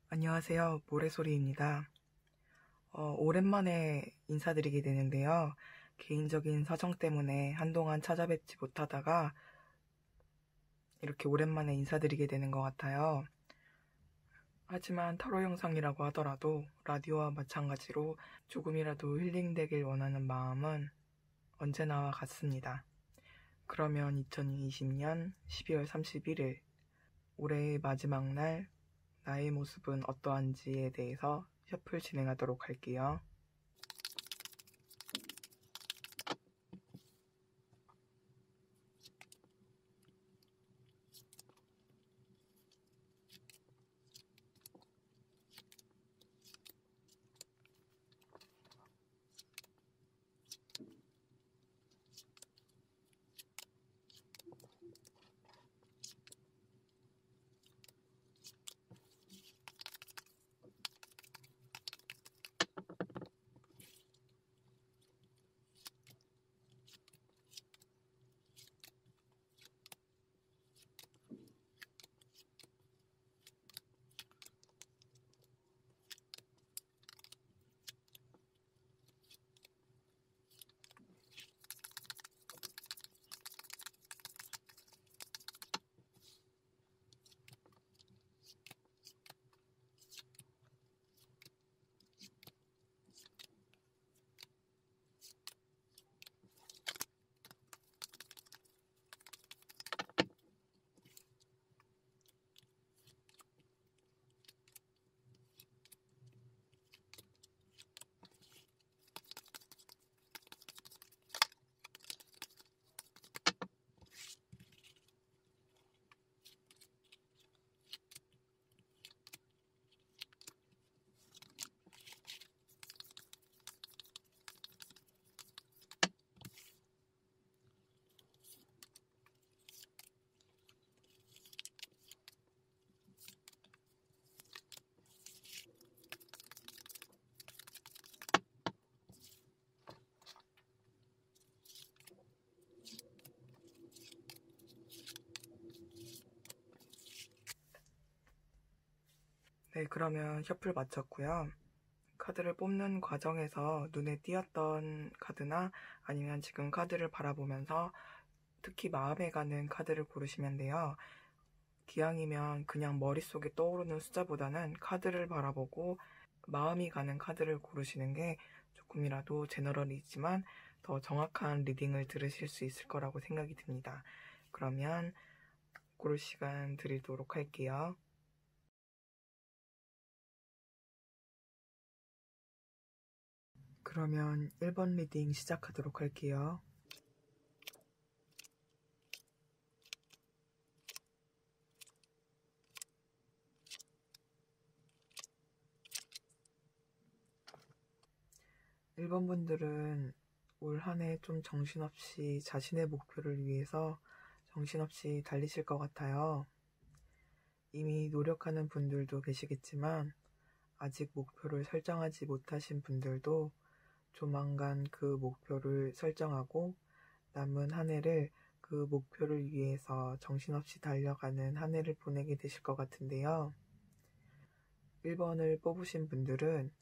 안녕하세요. 모래소리입니다. 오랜만에 인사드리게 되는데요. 개인적인 사정 때문에 한동안 찾아뵙지 못하다가 이렇게 오랜만에 인사드리게 되는 것 같아요. 하지만 타로 영상이라고 하더라도 라디오와 마찬가지로 조금이라도 힐링되길 원하는 마음은 언제나와 같습니다. 그러면 2020년 12월 31일 올해의 마지막 날 나의 모습은 어떠한지에 대해서 셔플 진행하도록 할게요. 네, 그러면 셔플 마쳤고요. 카드를 뽑는 과정에서 눈에 띄었던 카드나 아니면 지금 카드를 바라보면서 특히 마음에 가는 카드를 고르시면 돼요. 기왕이면 그냥 머릿속에 떠오르는 숫자보다는 카드를 바라보고 마음이 가는 카드를 고르시는 게 조금이라도 제너럴이지만 더 정확한 리딩을 들으실 수 있을 거라고 생각이 듭니다. 그러면 고를 시간 드리도록 할게요. 그러면 1번 리딩 시작하도록 할게요. 일 번 분들은 올 한 해 좀 정신없이 자신의 목표를 위해서 정신없이 달리실 것 같아요. 이미 노력하는 분들도 계시겠지만 아직 목표를 설정하지 못하신 분들도 조만간 그 목표를 설정하고 남은 한 해를 그 목표를 위해서 정신없이 달려가는 한 해를 보내게 되실 것 같은데요. 1번을 뽑으신 분들은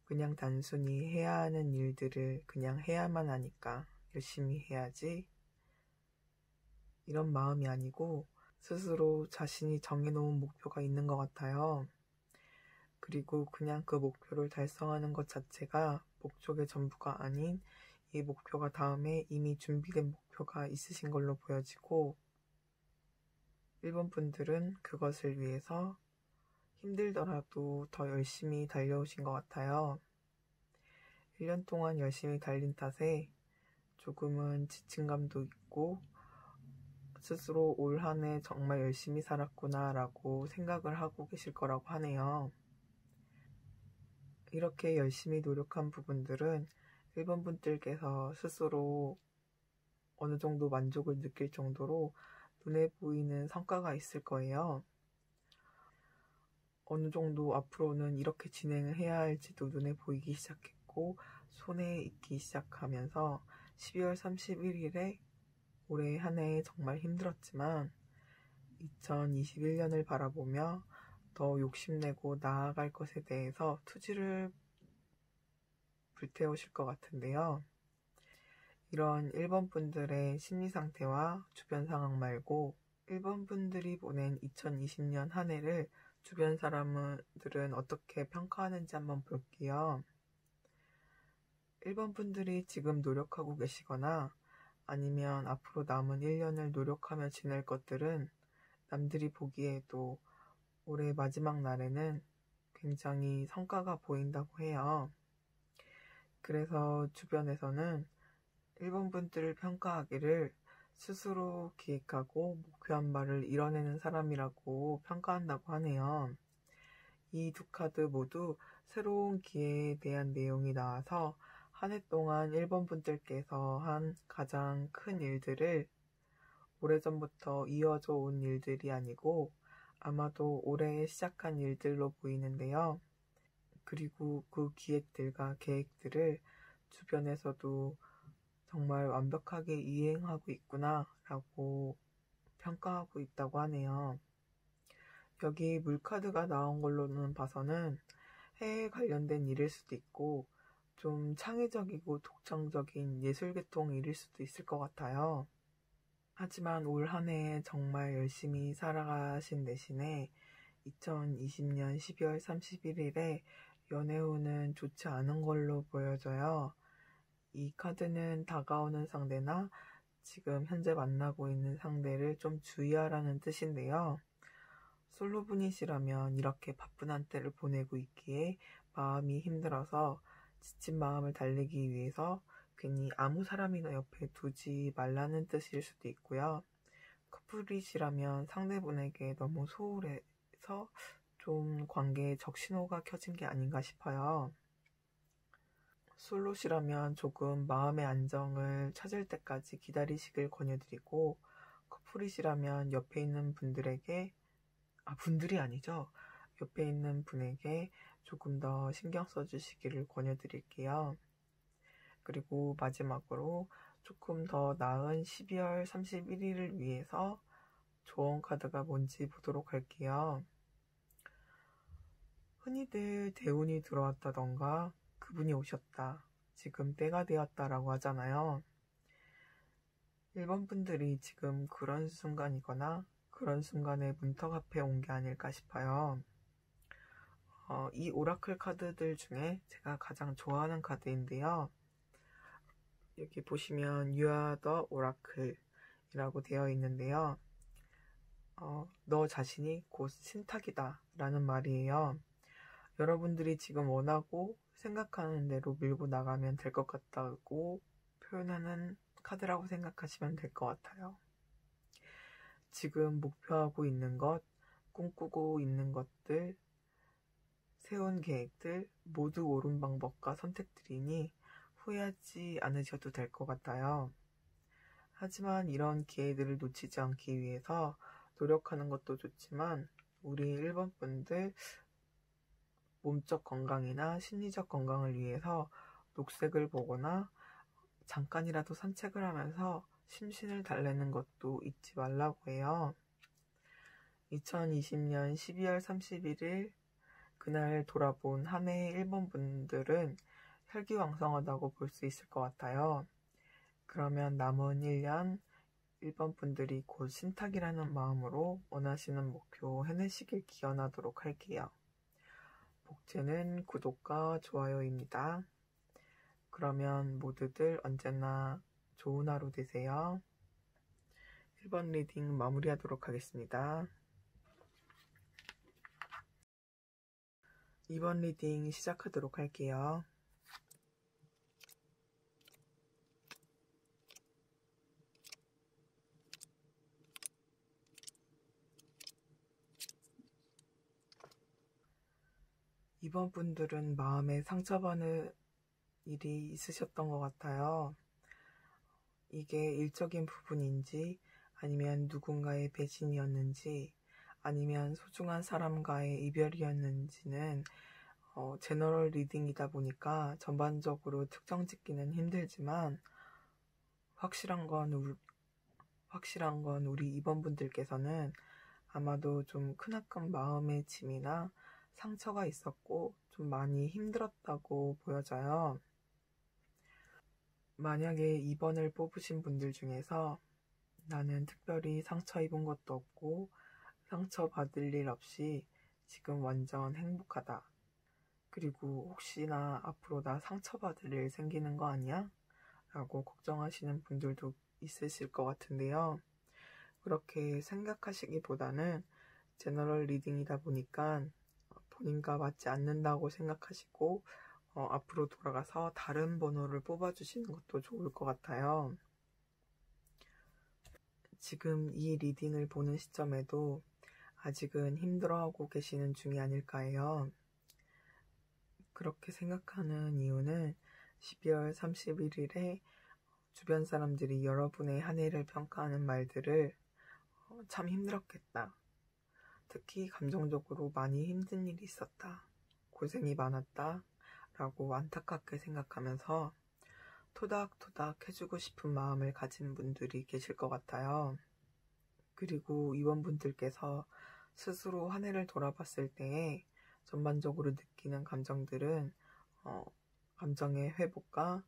그냥 단순히 해야 하는 일들을 그냥 해야만 하니까 열심히 해야지 이런 마음이 아니고 스스로 자신이 정해놓은 목표가 있는 것 같아요. 그리고 그냥 그 목표를 달성하는 것 자체가 목적의 전부가 아닌 이 목표가 다음에 이미 준비된 목표가 있으신 걸로 보여지고 1번 분들은 그것을 위해서 힘들더라도 더 열심히 달려오신 것 같아요. 1년 동안 열심히 달린 탓에 조금은 지침감도 있고 스스로 올 한 해 정말 열심히 살았구나 라고 생각을 하고 계실 거라고 하네요. 이렇게 열심히 노력한 부분들은 1번 분들께서 스스로 어느 정도 만족을 느낄 정도로 눈에 보이는 성과가 있을 거예요. 어느 정도 앞으로는 이렇게 진행을 해야 할지도 눈에 보이기 시작했고 손에 익기 시작하면서 12월 31일에 올해 한 해 정말 힘들었지만 2021년을 바라보며 더 욕심내고 나아갈 것에 대해서 투지를 불태우실 것 같은데요. 이런 1번 분들의 심리 상태와 주변 상황 말고 1번 분들이 보낸 2020년 한 해를 주변 사람들은 어떻게 평가하는지 한번 볼게요. 1번 분들이 지금 노력하고 계시거나 아니면 앞으로 남은 1년을 노력하며 지낼 것들은 남들이 보기에도 올해 마지막 날에는 굉장히 성과가 보인다고 해요. 그래서 주변에서는 1번 분들을 평가하기를 스스로 기획하고 목표한 바를 이뤄내는 사람이라고 평가한다고 하네요. 이 두 카드 모두 새로운 기회에 대한 내용이 나와서 한 해 동안 1번 분들께서 한 가장 큰 일들을 오래전부터 이어져 온 일들이 아니고 아마도 올해 시작한 일들로 보이는데요. 그리고 그 기획들과 계획들을 주변에서도 정말 완벽하게 이행하고 있구나 라고 평가하고 있다고 하네요. 여기 물카드가 나온 걸로는 봐서는 해외 관련된 일일 수도 있고 좀 창의적이고 독창적인 예술계통 일일 수도 있을 것 같아요. 하지만 올 한 해 정말 열심히 살아가신 대신에 2020년 12월 31일에 연애운은 좋지 않은 걸로 보여져요. 이 카드는 다가오는 상대나 지금 현재 만나고 있는 상대를 좀 주의하라는 뜻인데요. 솔로분이시라면 이렇게 바쁜 한때를 보내고 있기에 마음이 힘들어서 지친 마음을 달래기 위해서 괜히 아무 사람이나 옆에 두지 말라는 뜻일 수도 있고요. 커플이시라면 상대분에게 너무 소홀해서 좀 관계에 적신호가 켜진 게 아닌가 싶어요. 솔로시라면 조금 마음의 안정을 찾을 때까지 기다리시길 권유드리고, 커플이시라면 옆에 있는 분들에게, 분들이 아니죠. 옆에 있는 분에게 조금 더 신경 써주시기를 권유드릴게요. 그리고 마지막으로 조금 더 나은 12월 31일을 위해서 조언 카드가 뭔지 보도록 할게요. 흔히들 대운이 들어왔다던가 그분이 오셨다, 지금 때가 되었다라고 하잖아요. 1번 분들이 지금 그런 순간이거나 그런 순간에 문턱 앞에 온 게 아닐까 싶어요. 이 오라클 카드들 중에 제가 가장 좋아하는 카드인데요. 여기 보시면 You are the Oracle 이라고 되어 있는데요. 너 자신이 곧 신탁이다 라는 말이에요. 여러분들이 지금 원하고 생각하는 대로 밀고 나가면 될 것 같다고 표현하는 카드라고 생각하시면 될 것 같아요. 지금 목표하고 있는 것, 꿈꾸고 있는 것들, 세운 계획들 모두 옳은 방법과 선택들이니 후회하지 않으셔도 될 것 같아요. 하지만 이런 기회들을 놓치지 않기 위해서 노력하는 것도 좋지만 우리 1번 분들 몸적 건강이나 심리적 건강을 위해서 녹색을 보거나 잠깐이라도 산책을 하면서 심신을 달래는 것도 잊지 말라고 해요. 2020년 12월 31일 그날 돌아본 한 해의 1번 분들은 혈기왕성하다고 볼 수 있을 것 같아요. 그러면 남은 1년 1번 분들이 곧 신탁이라는 마음으로 원하시는 목표 해내시길 기원하도록 할게요. 복제는 구독과 좋아요입니다. 그러면 모두들 언제나 좋은 하루 되세요. 1번 리딩 마무리하도록 하겠습니다. 2번 리딩 시작하도록 할게요. 이번 분들은 마음에 상처받는 일이 있으셨던 것 같아요. 이게 일적인 부분인지 아니면 누군가의 배신이었는지 아니면 소중한 사람과의 이별이었는지는 제너럴 리딩이다 보니까 전반적으로 특정 짓기는 힘들지만 확실한 건 우리 2번 분들께서는 아마도 좀 크나큰 마음의 짐이나 상처가 있었고 좀 많이 힘들었다고 보여져요. 만약에 2번을 뽑으신 분들 중에서 나는 특별히 상처 입은 것도 없고 상처받을 일 없이 지금 완전 행복하다. 그리고 혹시나 앞으로 나 상처받을 일 생기는 거 아니야? 라고 걱정하시는 분들도 있으실 것 같은데요. 그렇게 생각하시기보다는 제너럴 리딩이다 보니까 본인과 맞지 않는다고 생각하시고 앞으로 돌아가서 다른 번호를 뽑아주시는 것도 좋을 것 같아요. 지금 이 리딩을 보는 시점에도 아직은 힘들어하고 계시는 중이 아닐까 해요. 그렇게 생각하는 이유는 12월 31일에 주변 사람들이 여러분의 한 해를 평가하는 말들을 참 힘들었겠다. 특히 감정적으로 많이 힘든 일이 있었다. 고생이 많았다. 라고 안타깝게 생각하면서 토닥토닥 해주고 싶은 마음을 가진 분들이 계실 것 같아요. 그리고 이원분들께서 스스로 한 해를 돌아봤을 때에 전반적으로 느끼는 감정들은 감정의 회복과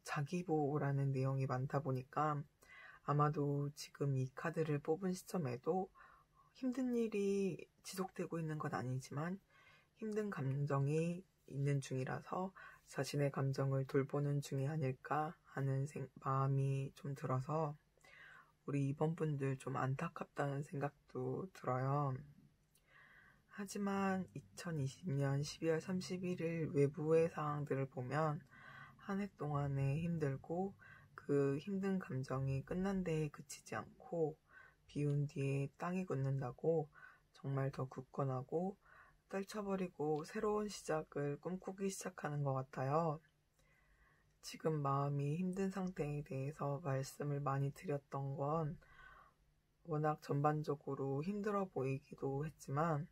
자기보호라는 내용이 많다 보니까 아마도 지금 이 카드를 뽑은 시점에도 힘든 일이 지속되고 있는 건 아니지만 힘든 감정이 있는 중이라서 자신의 감정을 돌보는 중이 아닐까 하는 마음이 좀 들어서 우리 2번 분들 좀 안타깝다는 생각도 들어요. 하지만 2020년 12월 31일 외부의 상황들을 보면 한 해 동안에 힘들고 그 힘든 감정이 끝난 데에 그치지 않고 비운 뒤에 땅이 굳는다고 정말 더 굳건하고 떨쳐버리고 새로운 시작을 꿈꾸기 시작하는 것 같아요. 지금 마음이 힘든 상태에 대해서 말씀을 많이 드렸던 건 워낙 전반적으로 힘들어 보이기도 했지만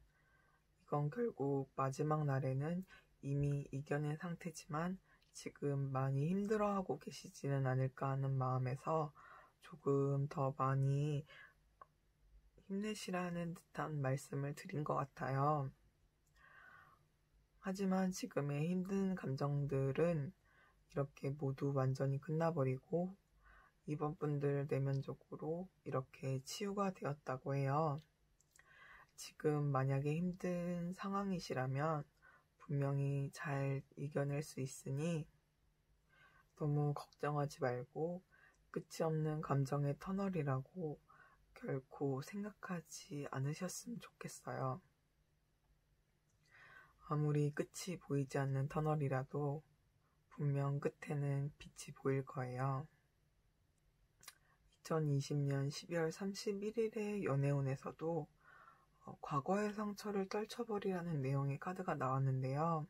이건 결국 마지막 날에는 이미 이겨낸 상태지만 지금 많이 힘들어하고 계시지는 않을까 하는 마음에서 조금 더 많이 힘내시라는 듯한 말씀을 드린 것 같아요. 하지만 지금의 힘든 감정들은 이렇게 모두 완전히 끝나버리고 이번 분들 내면적으로 이렇게 치유가 되었다고 해요. 지금 만약에 힘든 상황이시라면 분명히 잘 이겨낼 수 있으니 너무 걱정하지 말고 끝이 없는 감정의 터널이라고 결코 생각하지 않으셨으면 좋겠어요. 아무리 끝이 보이지 않는 터널이라도 분명 끝에는 빛이 보일 거예요. 2020년 12월 31일의 연애운에서도 과거의 상처를 떨쳐버리라는 내용의 카드가 나왔는데요.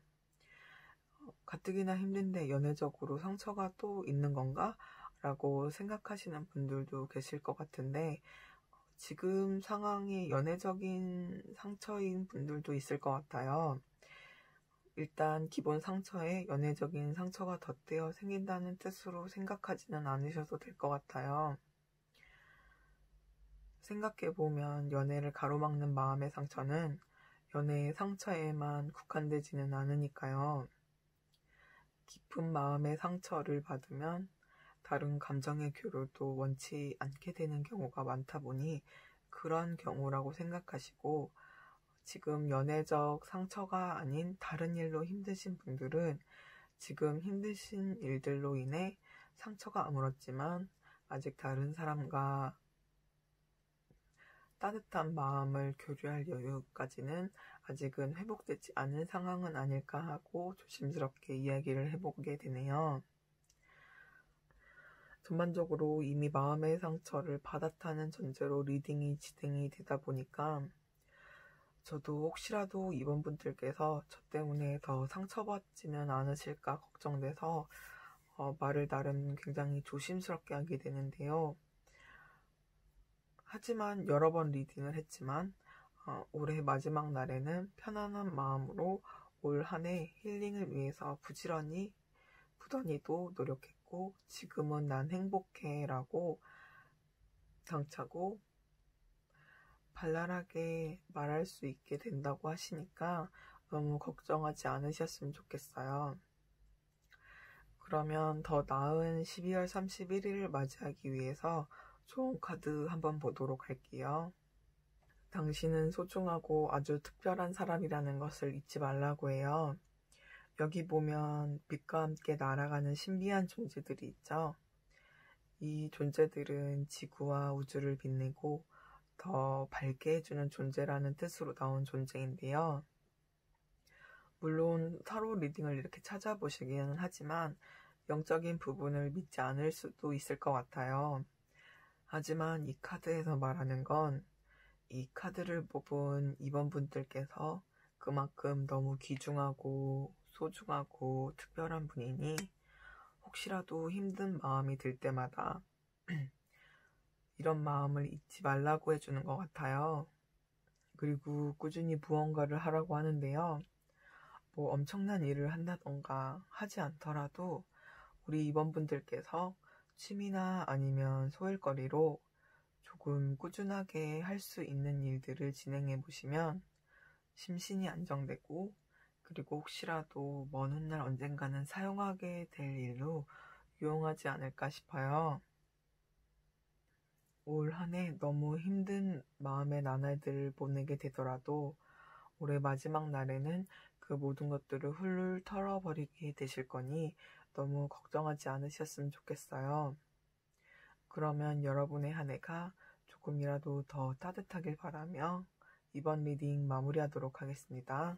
가뜩이나 힘든데 연애적으로 상처가 또 있는 건가? 라고 생각하시는 분들도 계실 것 같은데 지금 상황이 연애적인 상처인 분들도 있을 것 같아요. 일단 기본 상처에 연애적인 상처가 덧대어 생긴다는 뜻으로 생각하지는 않으셔도 될 것 같아요. 생각해보면 연애를 가로막는 마음의 상처는 연애의 상처에만 국한되지는 않으니까요. 깊은 마음의 상처를 받으면 다른 감정의 교류도 원치 않게 되는 경우가 많다 보니 그런 경우라고 생각하시고 지금 연애적 상처가 아닌 다른 일로 힘드신 분들은 지금 힘드신 일들로 인해 상처가 아물었지만 아직 다른 사람과 따뜻한 마음을 교류할 여유까지는 아직은 회복되지 않은 상황은 아닐까 하고 조심스럽게 이야기를 해보게 되네요. 전반적으로 이미 마음의 상처를 받았다는 전제로 리딩이 진행이 되다 보니까 저도 혹시라도 이번 분들께서 저 때문에 더 상처받지는 않으실까 걱정돼서 말을 나름 굉장히 조심스럽게 하게 되는데요. 하지만 여러 번 리딩을 했지만 올해 마지막 날에는 편안한 마음으로 올 한 해 힐링을 위해서 부단히도 노력했고 지금은 난 행복해 라고 당차고 발랄하게 말할 수 있게 된다고 하시니까 너무 걱정하지 않으셨으면 좋겠어요. 그러면 더 나은 12월 31일을 맞이하기 위해서 좋은 카드 한번 보도록 할게요. 당신은 소중하고 아주 특별한 사람이라는 것을 잊지 말라고 해요. 여기 보면 빛과 함께 날아가는 신비한 존재들이 있죠. 이 존재들은 지구와 우주를 빛내고 더 밝게 해주는 존재라는 뜻으로 나온 존재인데요. 물론 타로 리딩을 이렇게 찾아보시기는 하지만 영적인 부분을 믿지 않을 수도 있을 것 같아요. 하지만 이 카드에서 말하는 건 이 카드를 뽑은 2번 분들께서 그만큼 너무 귀중하고 소중하고 특별한 분이니 혹시라도 힘든 마음이 들 때마다 이런 마음을 잊지 말라고 해주는 것 같아요. 그리고 꾸준히 무언가를 하라고 하는데요. 뭐 엄청난 일을 한다던가 하지 않더라도 우리 2번 분들께서 취미나 아니면 소일거리로 조금 꾸준하게 할 수 있는 일들을 진행해 보시면 심신이 안정되고 그리고 혹시라도 먼 훗날 언젠가는 사용하게 될 일로 유용하지 않을까 싶어요. 올 한 해 너무 힘든 마음의 나날들을 보내게 되더라도 올해 마지막 날에는 그 모든 것들을 훌훌 털어버리게 되실 거니 너무 걱정하지 않으셨으면 좋겠어요. 그러면 여러분의 한 해가 조금이라도 더 따뜻하길 바라며 이번 리딩 마무리하도록 하겠습니다.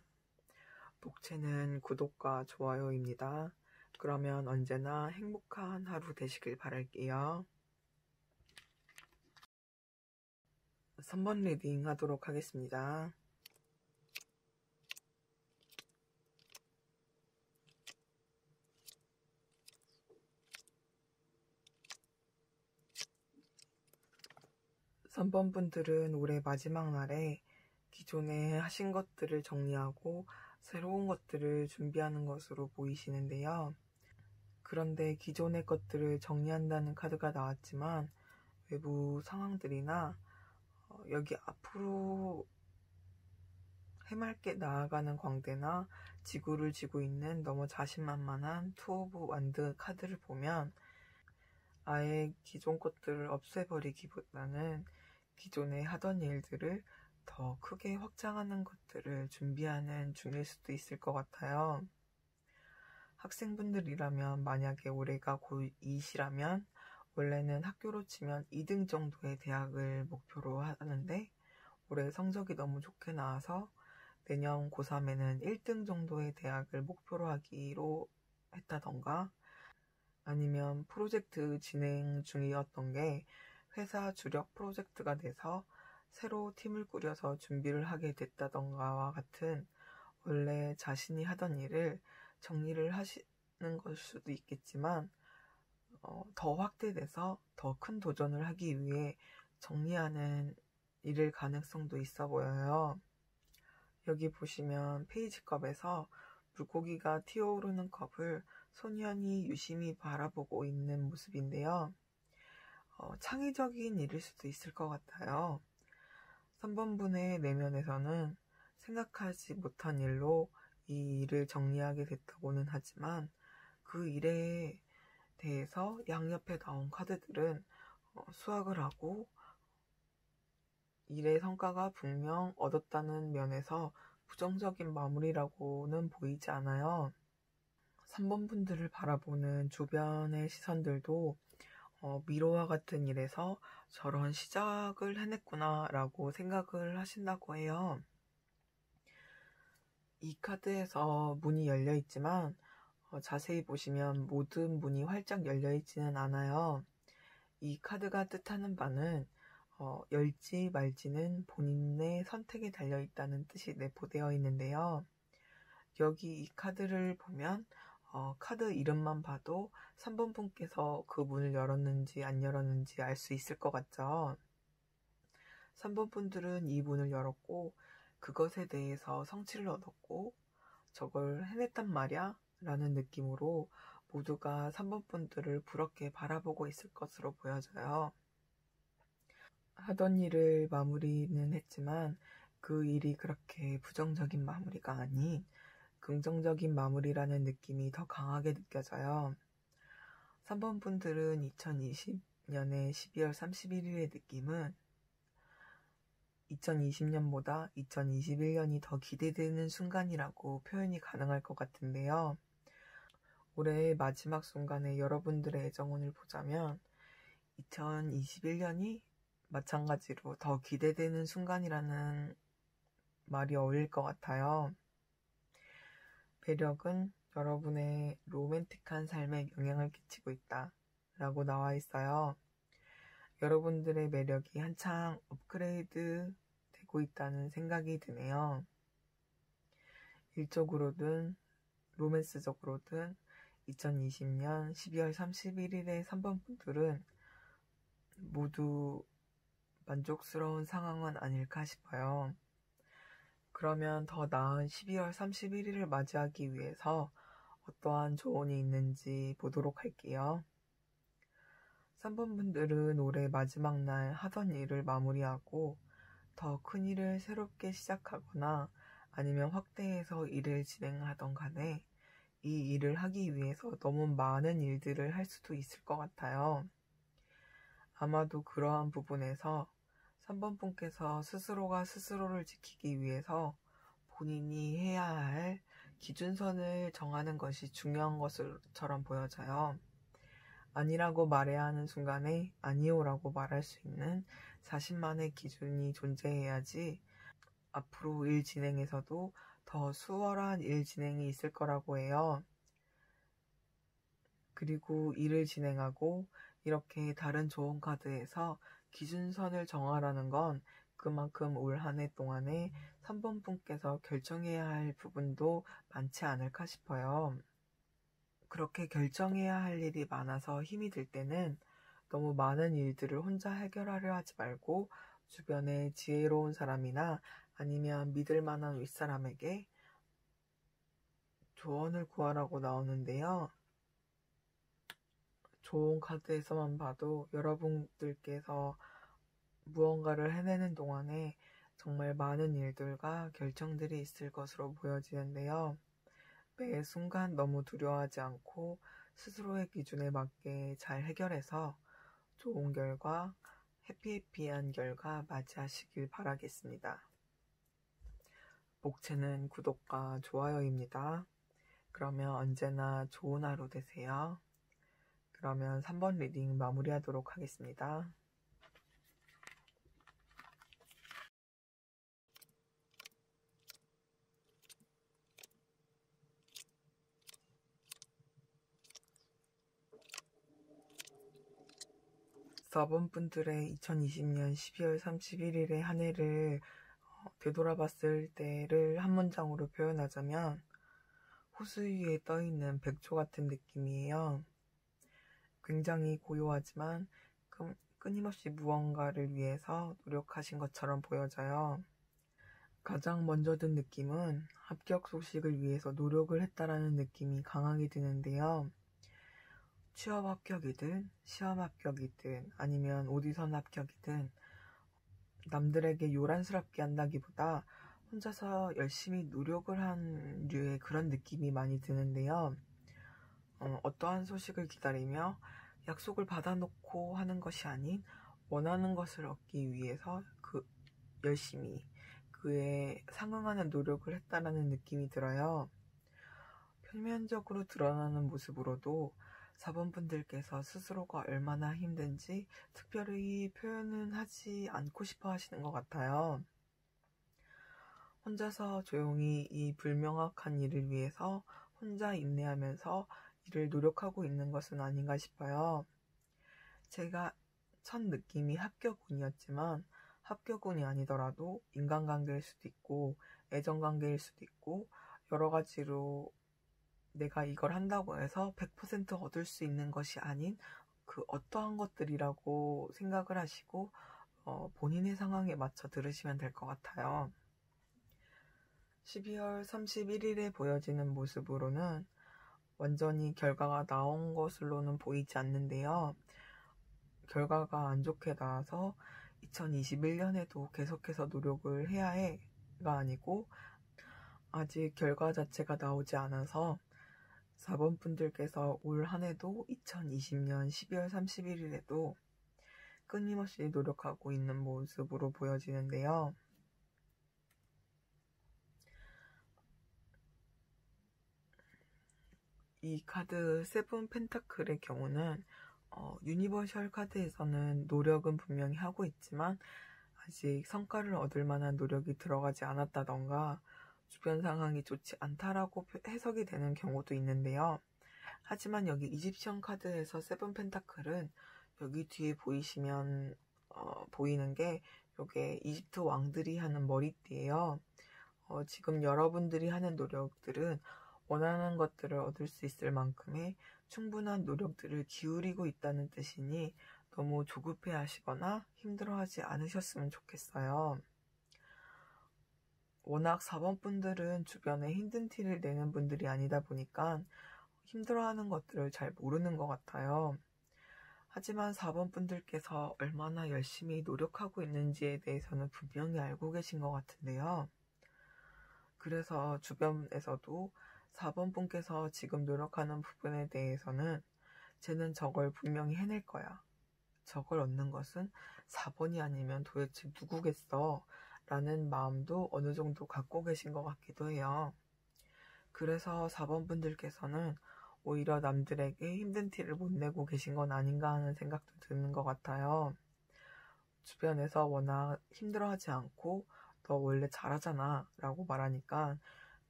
복채는 구독과 좋아요입니다. 그러면 언제나 행복한 하루 되시길 바랄게요. 3번 리딩 하도록 하겠습니다. (3번) 분들은 올해 마지막 날에 기존에 하신 것들을 정리하고 새로운 것들을 준비하는 것으로 보이시는데요. 그런데 기존의 것들을 정리한다는 카드가 나왔지만 외부 상황들이나 여기 앞으로 해맑게 나아가는 광대나 지구를 쥐고 있는 너무 자신만만한 투 오브 완드 카드를 보면 아예 기존 것들을 없애버리기보다는 기존에 하던 일들을 더 크게 확장하는 것들을 준비하는 중일 수도 있을 것 같아요. 학생분들이라면 만약에 올해가 고2시라면 원래는 학교로 치면 2등 정도의 대학을 목표로 하는데 올해 성적이 너무 좋게 나와서 내년 고3에는 1등 정도의 대학을 목표로 하기로 했다던가 아니면 프로젝트 진행 중이었던 게 회사 주력 프로젝트가 돼서 새로 팀을 꾸려서 준비를 하게 됐다던가와 같은 원래 자신이 하던 일을 정리를 하시는 걸 수도 있겠지만 더 확대돼서 더 큰 도전을 하기 위해 정리하는 일일 가능성도 있어 보여요. 여기 보시면 페이지컵에서 물고기가 튀어오르는 컵을 소년이 유심히 바라보고 있는 모습인데요. 창의적인 일일 수도 있을 것 같아요. 3번 분의 내면에서는 생각하지 못한 일로 이 일을 정리하게 됐다고는 하지만 그 일에 대해서 양옆에 나온 카드들은 수확을 하고 일의 성과가 분명 얻었다는 면에서 부정적인 마무리라고는 보이지 않아요. 3번 분들을 바라보는 주변의 시선들도 미로와 같은 일에서 저런 시작을 해냈구나 라고 생각을 하신다고 해요. 이 카드에서 문이 열려 있지만 자세히 보시면 모든 문이 활짝 열려 있지는 않아요. 이 카드가 뜻하는 바는 열지 말지는 본인의 선택에 달려 있다는 뜻이 내포되어 있는데요. 여기 이 카드를 보면 카드 이름만 봐도 3번 분께서 그 문을 열었는지 안 열었는지 알 수 있을 것 같죠. 3번 분들은 이 문을 열었고 그것에 대해서 성취를 얻었고 저걸 해냈단 말이야 라는 느낌으로 모두가 3번 분들을 부럽게 바라보고 있을 것으로 보여져요. 하던 일을 마무리는 했지만 그 일이 그렇게 부정적인 마무리가 아닌 긍정적인 마무리라는 느낌이 더 강하게 느껴져요. 3번 분들은 2020년의 12월 31일의 느낌은 2020년보다 2021년이 더 기대되는 순간이라고 표현이 가능할 것 같은데요. 올해의 마지막 순간에 여러분들의 애정운을 보자면 2021년이 마찬가지로 더 기대되는 순간이라는 말이 어울릴 것 같아요. 매력은 여러분의 로맨틱한 삶에 영향을 끼치고 있다 라고 나와 있어요. 여러분들의 매력이 한창 업그레이드 되고 있다는 생각이 드네요. 일적으로든 로맨스적으로든 2020년 12월 31일의 3번 분들은 모두 만족스러운 상황은 아닐까 싶어요. 그러면 더 나은 12월 31일을 맞이하기 위해서 어떠한 조언이 있는지 보도록 할게요. 3번 분들은 올해 마지막 날 하던 일을 마무리하고 더 큰 일을 새롭게 시작하거나 아니면 확대해서 일을 진행하던 간에 이 일을 하기 위해서 너무 많은 일들을 할 수도 있을 것 같아요. 아마도 그러한 부분에서 3번 분께서 스스로가 스스로를 지키기 위해서 본인이 해야 할 기준선을 정하는 것이 중요한 것처럼 보여져요. 아니라고 말해야 하는 순간에 아니오라고 말할 수 있는 자신만의 기준이 존재해야지 앞으로 일 진행에서도 더 수월한 일 진행이 있을 거라고 해요. 그리고 일을 진행하고 이렇게 다른 좋은 카드에서 기준선을 정하라는 건 그만큼 올 한 해 동안에 3번 분께서 결정해야 할 부분도 많지 않을까 싶어요. 그렇게 결정해야 할 일이 많아서 힘이 들 때는 너무 많은 일들을 혼자 해결하려 하지 말고 주변에 지혜로운 사람이나 아니면 믿을 만한 윗사람에게 조언을 구하라고 나오는데요. 좋은 카드에서만 봐도 여러분들께서 무언가를 해내는 동안에 정말 많은 일들과 결정들이 있을 것으로 보여지는데요. 매 순간 너무 두려워하지 않고 스스로의 기준에 맞게 잘 해결해서 좋은 결과, 해피해피한 결과 맞이하시길 바라겠습니다. 복채는 구독과 좋아요입니다. 그러면 언제나 좋은 하루 되세요. 그러면 3번 리딩 마무리하도록 하겠습니다. 서번 분들의 2020년 12월 31일의 한 해를 되돌아봤을 때를 한 문장으로 표현하자면 호수 위에 떠있는 백조 같은 느낌이에요. 굉장히 고요하지만 끊임없이 무언가를 위해서 노력하신 것처럼 보여져요. 가장 먼저 든 느낌은 합격 소식을 위해서 노력을 했다라는 느낌이 강하게 드는데요. 취업 합격이든 시험 합격이든 아니면 오디션 합격이든 남들에게 요란스럽게 한다기보다 혼자서 열심히 노력을 한 류의 그런 느낌이 많이 드는데요. 어떠한 소식을 기다리며 약속을 받아놓고 하는 것이 아닌 원하는 것을 얻기 위해서 열심히 그에 상응하는 노력을 했다라는 느낌이 들어요. 표면적으로 드러나는 모습으로도 4번 분들께서 스스로가 얼마나 힘든지 특별히 표현은 하지 않고 싶어 하시는 것 같아요. 혼자서 조용히 이 불명확한 일을 위해서 혼자 인내하면서 일을 노력하고 있는 것은 아닌가 싶어요. 제가 첫 느낌이 합격운이었지만 합격운이 아니더라도 인간관계일 수도 있고 애정관계일 수도 있고 여러 가지로 내가 이걸 한다고 해서 100% 얻을 수 있는 것이 아닌 그 어떠한 것들이라고 생각을 하시고 본인의 상황에 맞춰 들으시면 될 것 같아요. 12월 31일에 보여지는 모습으로는 완전히 결과가 나온 것으로는 보이지 않는데요. 결과가 안 좋게 나와서 2021년에도 계속해서 노력을 해야 해가 아니고 아직 결과 자체가 나오지 않아서 4번 분들께서 올 한 해도 2020년 12월 31일에도 끊임없이 노력하고 있는 모습으로 보여지는데요. 이 카드 세븐 펜타클의 경우는 유니버셜 카드에서는 노력은 분명히 하고 있지만 아직 성과를 얻을 만한 노력이 들어가지 않았다던가 주변 상황이 좋지 않다라고 해석이 되는 경우도 있는데요. 하지만 여기 이집션 카드에서 세븐 펜타클은 여기 뒤에 보이시면 보이는 게 이게 이집트 왕들이 하는 머리띠예요. 지금 여러분들이 하는 노력들은 원하는 것들을 얻을 수 있을 만큼의 충분한 노력들을 기울이고 있다는 뜻이니 너무 조급해 하시거나 힘들어하지 않으셨으면 좋겠어요. 워낙 4번 분들은 주변에 힘든 티를 내는 분들이 아니다 보니까 힘들어하는 것들을 잘 모르는 것 같아요. 하지만 4번 분들께서 얼마나 열심히 노력하고 있는지에 대해서는 분명히 알고 계신 것 같은데요. 그래서 주변에서도 4번 분께서 지금 노력하는 부분에 대해서는 쟤는 저걸 분명히 해낼 거야. 저걸 얻는 것은 4번이 아니면 도대체 누구겠어? 라는 마음도 어느 정도 갖고 계신 것 같기도 해요. 그래서 4번 분들께서는 오히려 남들에게 힘든 티를 못 내고 계신 건 아닌가 하는 생각도 드는 것 같아요. 주변에서 워낙 힘들어하지 않고 너 원래 잘하잖아 라고 말하니까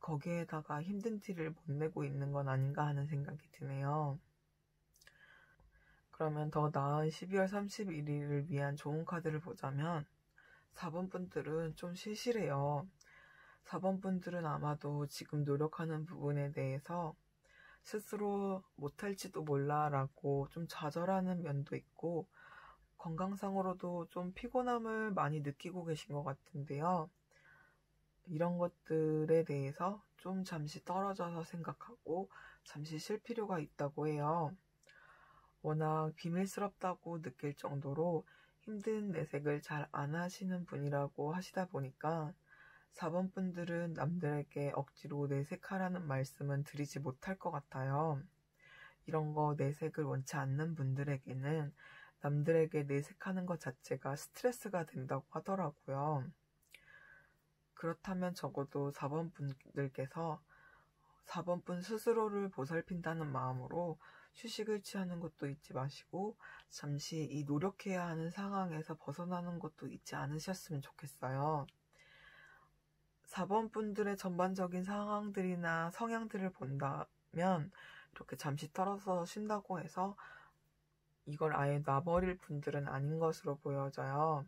거기에다가 힘든 티를 못 내고 있는 건 아닌가 하는 생각이 드네요. 그러면 더 나은 12월 31일을 위한 좋은 카드를 보자면 4번 분들은 좀 실실해요. 4번 분들은 아마도 지금 노력하는 부분에 대해서 스스로 못할지도 몰라 라고 좀 좌절하는 면도 있고 건강상으로도 좀 피곤함을 많이 느끼고 계신 것 같은데요. 이런 것들에 대해서 좀 잠시 떨어져서 생각하고 잠시 쉴 필요가 있다고 해요. 워낙 비밀스럽다고 느낄 정도로 힘든 내색을 잘 안 하시는 분이라고 하시다 보니까 4번 분들은 남들에게 억지로 내색하라는 말씀은 드리지 못할 것 같아요. 이런 거 내색을 원치 않는 분들에게는 남들에게 내색하는 것 자체가 스트레스가 된다고 하더라고요. 그렇다면 적어도 4번 분들께서 4번 분 스스로를 보살핀다는 마음으로 휴식을 취하는 것도 잊지 마시고 잠시 이 노력해야 하는 상황에서 벗어나는 것도 잊지 않으셨으면 좋겠어요. 4번 분들의 전반적인 상황들이나 성향들을 본다면 이렇게 잠시 떨어져 쉰다고 해서 이걸 아예 놔버릴 분들은 아닌 것으로 보여져요.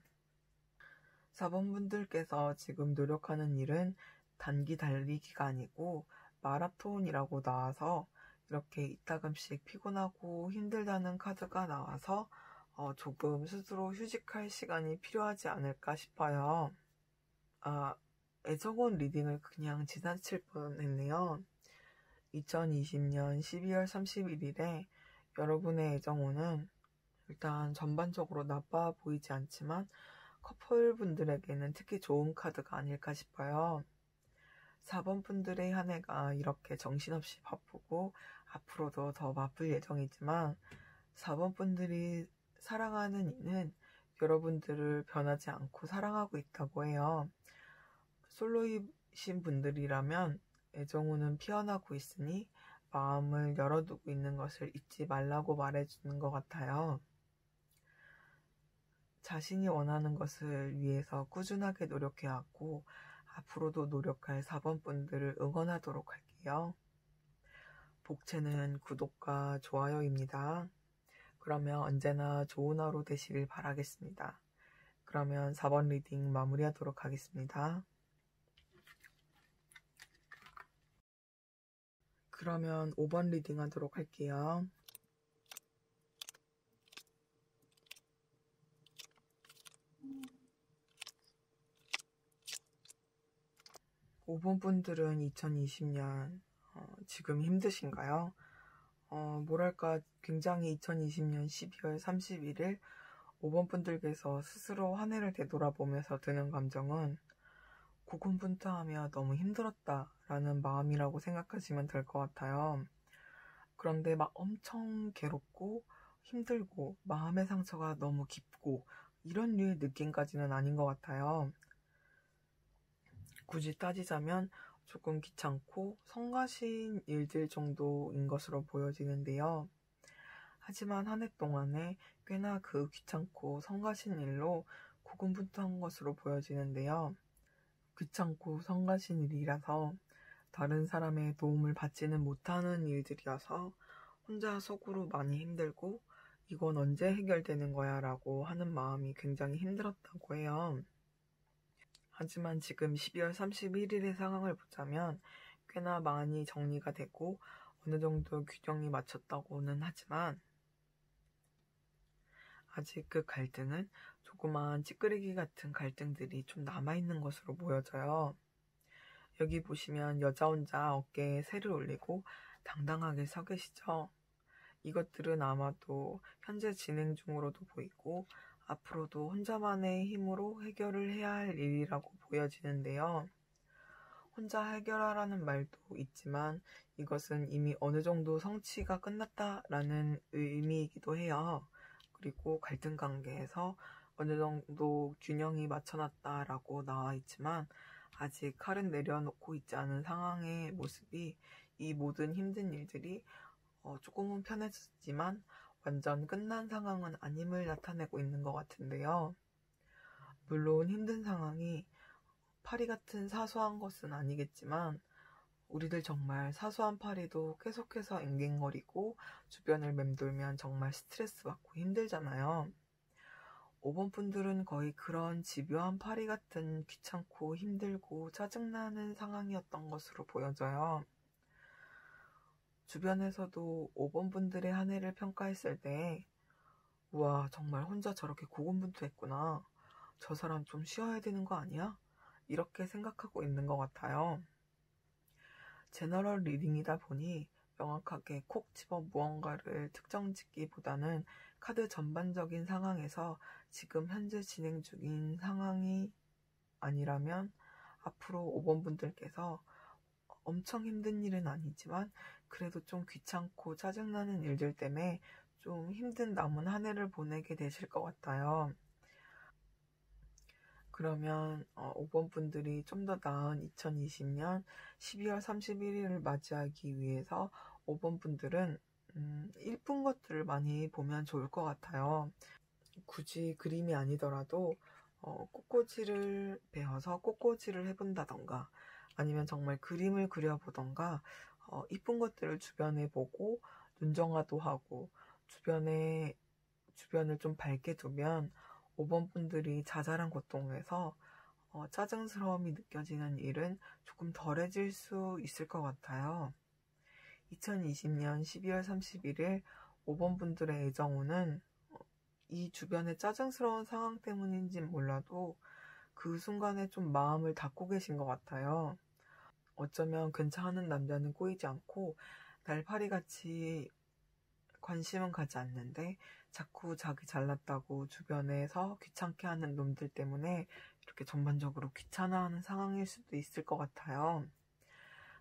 4번 분들께서 지금 노력하는 일은 단기 달리기가 아니고 마라톤이라고 나와서 이렇게 이따금씩 피곤하고 힘들다는 카드가 나와서 조금 스스로 휴식할 시간이 필요하지 않을까 싶어요. 애정원 리딩을 그냥 지나칠 뻔했네요. 2020년 12월 31일에 여러분의 애정운은 일단 전반적으로 나빠 보이지 않지만 커플분들에게는 특히 좋은 카드가 아닐까 싶어요. 4번 분들의 한 해가 이렇게 정신없이 바쁘고 앞으로도 더 바쁠 예정이지만 4번 분들이 사랑하는 이는 여러분들을 변하지 않고 사랑하고 있다고 해요. 솔로이신 분들이라면 애정운은 피어나고 있으니 마음을 열어두고 있는 것을 잊지 말라고 말해주는 것 같아요. 자신이 원하는 것을 위해서 꾸준하게 노력해왔고 앞으로도 노력할 4번 분들을 응원하도록 할게요. 복채는 구독과 좋아요입니다. 그러면 언제나 좋은 하루 되시길 바라겠습니다. 그러면 4번 리딩 마무리하도록 하겠습니다. 그러면 5번 리딩 하도록 할게요. 5번 분들은 2020년 지금 힘드신가요? 뭐랄까 굉장히 2020년 12월 31일 5번 분들께서 스스로 한 해를 되돌아보면서 드는 감정은 고군분투하며 너무 힘들었다라는 마음이라고 생각하시면 될 것 같아요. 그런데 막 엄청 괴롭고 힘들고 마음의 상처가 너무 깊고 이런 류의 느낌까지는 아닌 것 같아요. 굳이 따지자면 조금 귀찮고 성가신 일들 정도인 것으로 보여지는데요. 하지만 한 해 동안에 꽤나 그 귀찮고 성가신 일로 고군분투한 것으로 보여지는데요. 귀찮고 성가신 일이라서 다른 사람의 도움을 받지는 못하는 일들이어서 혼자 속으로 많이 힘들고 이건 언제 해결되는 거야 라고 하는 마음이 굉장히 힘들었다고 해요. 하지만 지금 12월 31일의 상황을 보자면 꽤나 많이 정리가 되고 어느 정도 균형이 맞췄다고는 하지만 아직 그 갈등은 조그마한 찌끄레기 같은 갈등들이 좀 남아있는 것으로 보여져요. 여기 보시면 여자 혼자 어깨에 새를 올리고 당당하게 서 계시죠? 이것들은 아마도 현재 진행 중으로도 보이고 앞으로도 혼자만의 힘으로 해결을 해야 할 일이라고 보여지는데요. 혼자 해결하라는 말도 있지만 이것은 이미 어느 정도 성취가 끝났다라는 의미이기도 해요. 그리고 갈등 관계에서 어느 정도 균형이 맞춰놨다라고 나와 있지만 아직 칼은 내려놓고 있지 않은 상황의 모습이 이 모든 힘든 일들이 조금은 편해졌지만 완전 끝난 상황은 아님을 나타내고 있는 것 같은데요. 물론 힘든 상황이 파리 같은 사소한 것은 아니겠지만 우리들 정말 사소한 파리도 계속해서 앵앵거리고 주변을 맴돌면 정말 스트레스 받고 힘들잖아요. 5번 분들은 거의 그런 집요한 파리 같은 귀찮고 힘들고 짜증나는 상황이었던 것으로 보여져요. 주변에서도 5번 분들의 한 해를 평가했을 때 우와 정말 혼자 저렇게 고군분투했구나. 저 사람 좀 쉬어야 되는 거 아니야? 이렇게 생각하고 있는 것 같아요. 제너럴 리딩이다 보니 명확하게 콕 집어 무언가를 특정 짓기보다는 카드 전반적인 상황에서 지금 현재 진행 중인 상황이 아니라면 앞으로 5번 분들께서 엄청 힘든 일은 아니지만 그래도 좀 귀찮고 짜증나는 일들 때문에 좀 힘든 남은 한 해를 보내게 되실 것 같아요. 그러면 5번 분들이 좀 더 나은 2020년 12월 31일을 맞이하기 위해서 5번 분들은 예쁜 것들을 많이 보면 좋을 것 같아요. 굳이 그림이 아니더라도 꽃꽂이를 배워서 꽃꽂이를 해본다던가 아니면 정말 그림을 그려보던가 이쁜 것들을 주변에 보고 눈정화도 하고 주변을 좀 밝게 두면 5번 분들이 자잘한 고통에서 짜증스러움이 느껴지는 일은 조금 덜해질 수 있을 것 같아요. 2020년 12월 31일 5번 분들의 애정운은 이 주변의 짜증스러운 상황 때문인진 몰라도 그 순간에 좀 마음을 닫고 계신 것 같아요. 어쩌면 괜찮은 남자는 꼬이지 않고 날파리같이 관심은 가지 않는데 자꾸 자기 잘났다고 주변에서 귀찮게 하는 놈들 때문에 이렇게 전반적으로 귀찮아하는 상황일 수도 있을 것 같아요.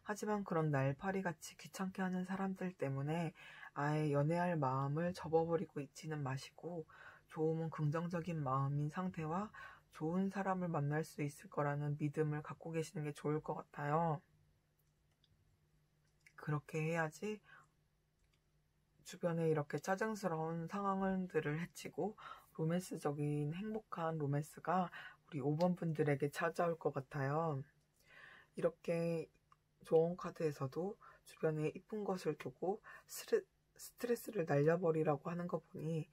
하지만 그런 날파리같이 귀찮게 하는 사람들 때문에 아예 연애할 마음을 접어버리고 있지는 마시고 좋으면 긍정적인 마음인 상태와 좋은 사람을 만날 수 있을 거라는 믿음을 갖고 계시는 게 좋을 것 같아요. 그렇게 해야지 주변에 이렇게 짜증스러운 상황들을 헤치고 로맨스적인 행복한 로맨스가 우리 5번 분들에게 찾아올 것 같아요. 이렇게 좋은 카드에서도 주변에 이쁜 것을 두고 스트레스를 날려버리라고 하는 거 보니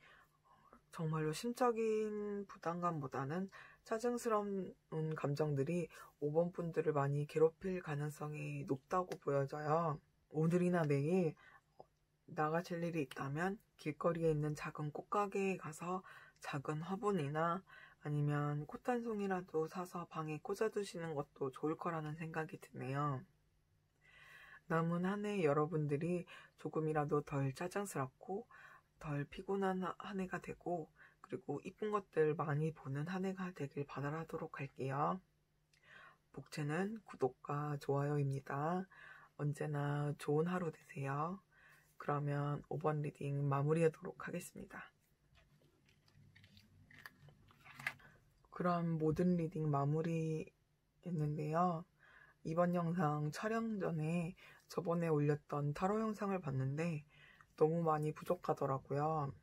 정말로 심적인 부담감보다는 짜증스러운 감정들이 5번 분들을 많이 괴롭힐 가능성이 높다고 보여져요. 오늘이나 내일 나가실 일이 있다면 길거리에 있는 작은 꽃가게에 가서 작은 화분이나 아니면 꽃 한 송이라도 사서 방에 꽂아두시는 것도 좋을 거라는 생각이 드네요. 남은 한 해 여러분들이 조금이라도 덜 짜증스럽고 덜 피곤한 한 해가 되고 그리고 이쁜 것들 많이 보는 한 해가 되길 바라도록 할게요. 복채는 구독과 좋아요입니다. 언제나 좋은 하루 되세요. 그러면 5번 리딩 마무리하도록 하겠습니다. 그럼 모든 리딩 마무리 했는데요. 이번 영상 촬영 전에 저번에 올렸던 타로 영상을 봤는데 너무 많이 부족하더라고요.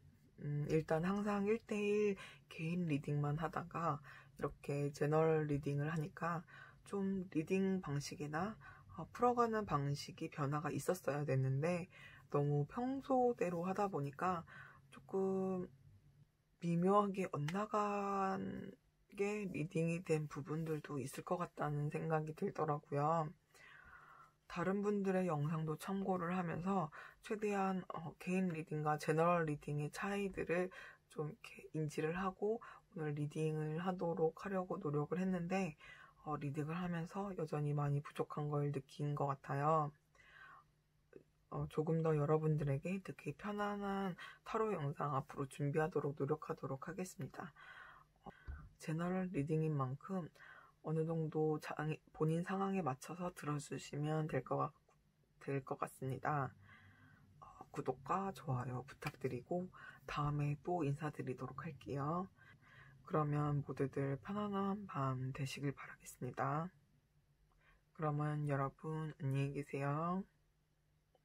일단 항상 1대1 개인 리딩만 하다가 이렇게 제너럴 리딩을 하니까 좀 리딩 방식이나 풀어가는 방식이 변화가 있었어야 됐는데 너무 평소대로 하다 보니까 조금 미묘하게 엇나간 게 리딩이 된 부분들도 있을 것 같다는 생각이 들더라고요. 다른 분들의 영상도 참고를 하면서 최대한 개인 리딩과 제너럴 리딩의 차이들을 좀 이렇게 인지를 하고 오늘 리딩을 하도록 하려고 노력을 했는데 리딩을 하면서 여전히 많이 부족한 걸 느낀 것 같아요. 조금 더 여러분들에게 듣기 편안한 타로 영상 앞으로 준비하도록 노력하도록 하겠습니다. 제너럴 리딩인 만큼 어느 정도 본인 상황에 맞춰서 들어주시면 될 것 같습니다. 구독과 좋아요 부탁드리고 다음에 또 인사드리도록 할게요. 그러면 모두들 편안한 밤 되시길 바라겠습니다. 그러면 여러분 안녕히 계세요.